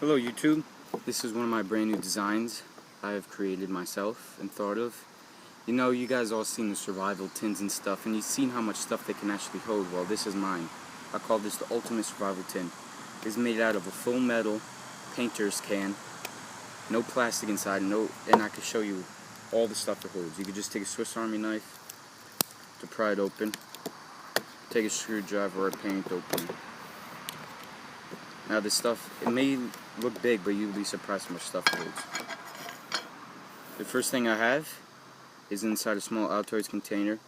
Hello YouTube, this is one of my brand new designs I have created myself and thought of. You know, you guys all seen the survival tins and stuff, and you've seen how much stuff they can actually hold. Well, this is mine. I call this the ultimate survival tin. It's made out of a full metal painter's can, no plastic inside, and I can show you all the stuff it holds. You could just take a Swiss Army knife to pry it open, take a screwdriver or a paint opener. Now this stuff, it may look big, but you'll be surprised how much stuff it holds. The first thing I have is inside a small Altoids container,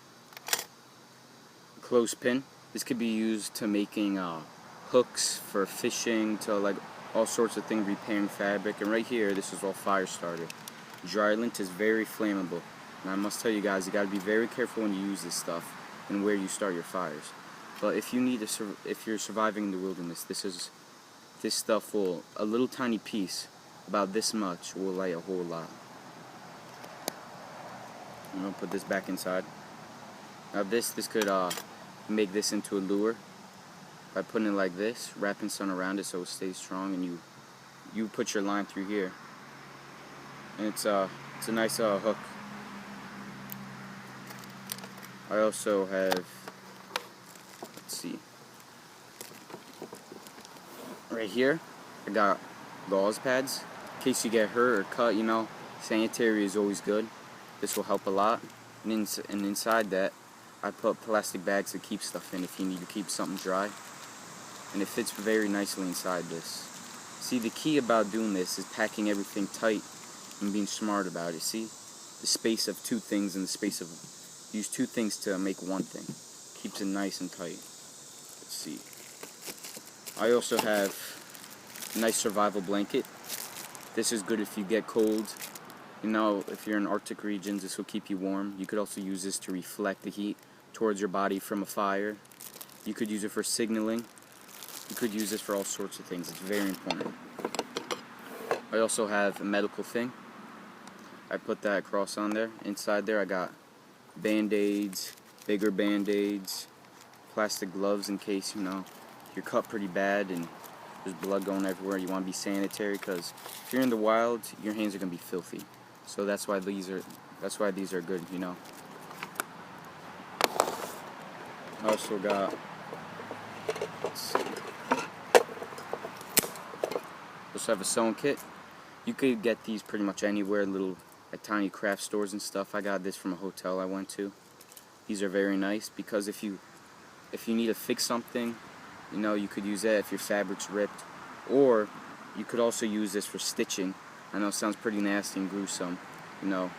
a clothespin. This could be used to making hooks for fishing, to like all sorts of things, repairing fabric. And right here, this is all fire starter. Drylint is very flammable, and I must tell you guys, you got to be very careful when you use this stuff and where you start your fires. But if you need to, if you're surviving in the wilderness, this stuff will, a little tiny piece, about this much, will light a whole lot. I'm going to put this back inside. Now this could make this into a lure by putting it like this, wrapping something around it so it stays strong, and you put your line through here. And it's a nice hook. I also have, let's see, right here I got gauze pads in case you get hurt or cut. You know, sanitary is always good. This will help a lot. And inside that I put plastic bags to keep stuff in if you need to keep something dry, and it fits very nicely inside this. See, the key about doing this is packing everything tight and being smart about it. See, the space of two things and the space of, use two things to make one thing. Keeps it nice and tight. Let's see. I also have a nice survival blanket. This is good if you get cold. You know, if you're in Arctic regions, this will keep you warm. You could also use this to reflect the heat towards your body from a fire. You could use it for signaling. You could use this for all sorts of things. It's very important. I also have a medical thing. I put that across on there. Inside there I got band-aids, bigger band-aids, plastic gloves in case, you know, you're cut pretty bad and there's blood going everywhere. You want to be sanitary, because if you're in the wild, your hands are going to be filthy. So that's why these are good, you know. I also got, let's see, also have a sewing kit. You could get these pretty much anywhere, at tiny craft stores and stuff. I got this from a hotel I went to. These are very nice because if you need to fix something, you know, you could use that if your fabric's ripped, or you could also use this for stitching. I know it sounds pretty nasty and gruesome, you know.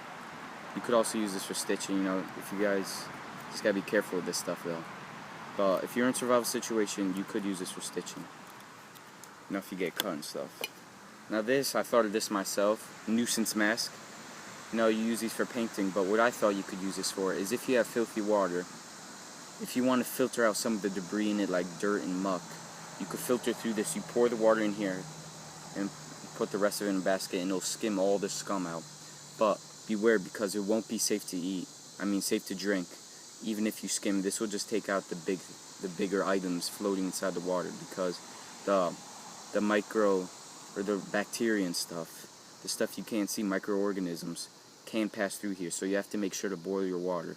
You could also use this for stitching, you know. If you guys, just gotta be careful with this stuff though. But if you're in a survival situation, you could use this for stitching, you know, if you get cut and stuff. Now this, I thought of this myself, nuisance mask. You know, you use these for painting, but what I thought you could use this for is if you have filthy water, if you want to filter out some of the debris in it, like dirt and muck, you could filter through this. You pour the water in here and put the rest of it in a basket, and it'll skim all the scum out. But beware, because it won't be safe to eat. I mean, safe to drink. Even if you skim, this will just take out the bigger items floating inside the water, because the micro or the bacteria and stuff, the stuff you can't see, microorganisms, can pass through here. So you have to make sure to boil your water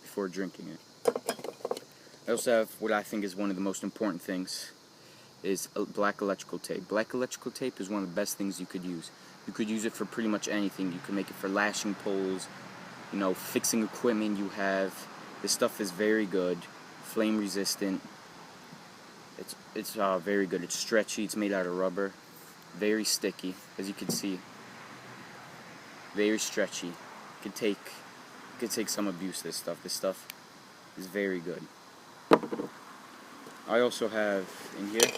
before drinking it. I also have what I think is one of the most important things, is black electrical tape. Black electrical tape is one of the best things you could use. You could use it for pretty much anything. You could make it for lashing poles, you know, fixing equipment you have. This stuff is very good, flame resistant. It's very good. It's stretchy. It's made out of rubber, very sticky, as you can see. Very stretchy. Could take some abuse. This stuff is very good. I also have in here,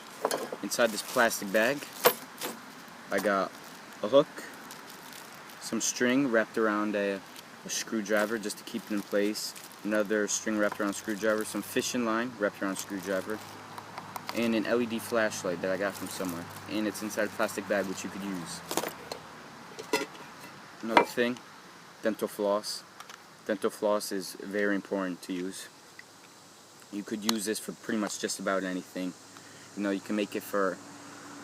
inside this plastic bag, I got a hook, some string wrapped around a screwdriver just to keep it in place, another string wrapped around a screwdriver, some fishing line wrapped around a screwdriver, and an LED flashlight that I got from somewhere. And it's inside a plastic bag, which you could use. Another thing, dental floss. Dental floss is very important to use. You could use this for pretty much just about anything. You know, you can make it for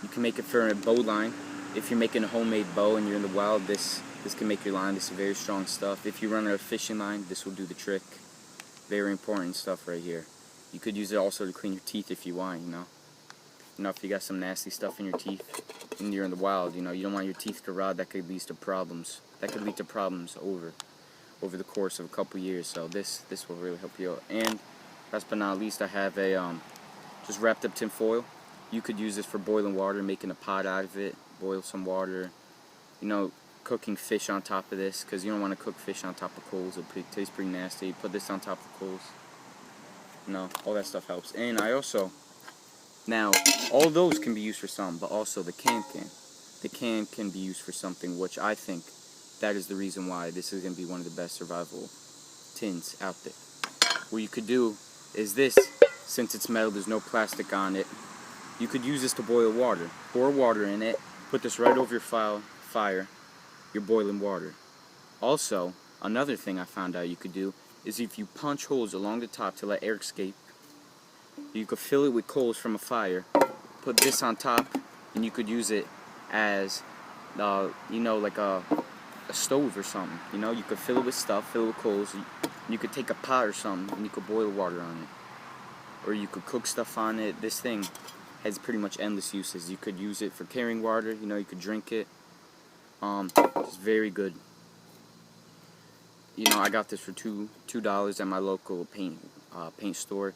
You can make it for a bow line. If you're making a homemade bow and you're in the wild, this can make your line. This is very strong stuff. If you run a fishing line, this will do the trick. Very important stuff right here. You could use it also to clean your teeth if you want, you know. If you got some nasty stuff in your teeth and you're in the wild, you know, you don't want your teeth to rot. That could lead to problems. That could lead to problems over the course of a couple years. So this will really help you out. And last but not least, I have a just wrapped up tin foil. You could use this for boiling water, making a pot out of it. Boil some water. You know, cooking fish on top of this, because you don't want to cook fish on top of coals. It tastes pretty nasty. Put this on top of coals. No, all that stuff helps. And I also, now, all those can be used for something, but also the can. The can be used for something, which I think that is the reason why this is going to be one of the best survival tins out there. What you could do is this, since it's metal, there's no plastic on it, you could use this to boil water. Pour water in it, put this right over your fire, your boiling water. Also, another thing I found out you could do is if you punch holes along the top to let air escape, you could fill it with coals from a fire, put this on top, and you could use it as, you know, like a stove or something. You know, you could fill it with stuff, fill it with coals. You could take a pot or something, and you could boil water on it. Or you could cook stuff on it. This thing has pretty much endless uses. You could use it for carrying water. You know, you could drink it. It's very good. You know, I got this for $2 at my local paint store.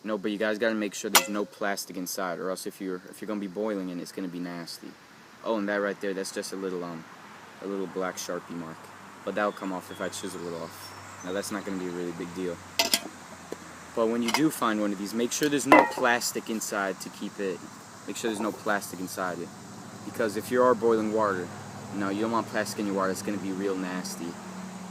No, but you guys got to make sure there's no plastic inside, or else if you're gonna be boiling it, it's gonna be nasty. Oh, and that right there, that's just a little black Sharpie mark, but that'll come off if I chisel it off. Now that's not gonna be a really big deal. But when you do find one of these, make sure there's no plastic inside to keep it. Make sure there's no plastic inside it, because if you are boiling water, you know, you don't want plastic in your water. It's gonna be real nasty.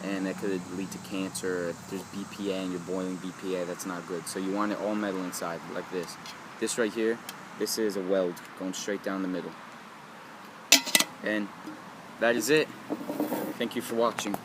And that could lead to cancer. If there's BPA and you're boiling BPA, that's not good. So you want it all metal inside, like this. This right here, this is a weld going straight down the middle. And that is it. Thank you for watching.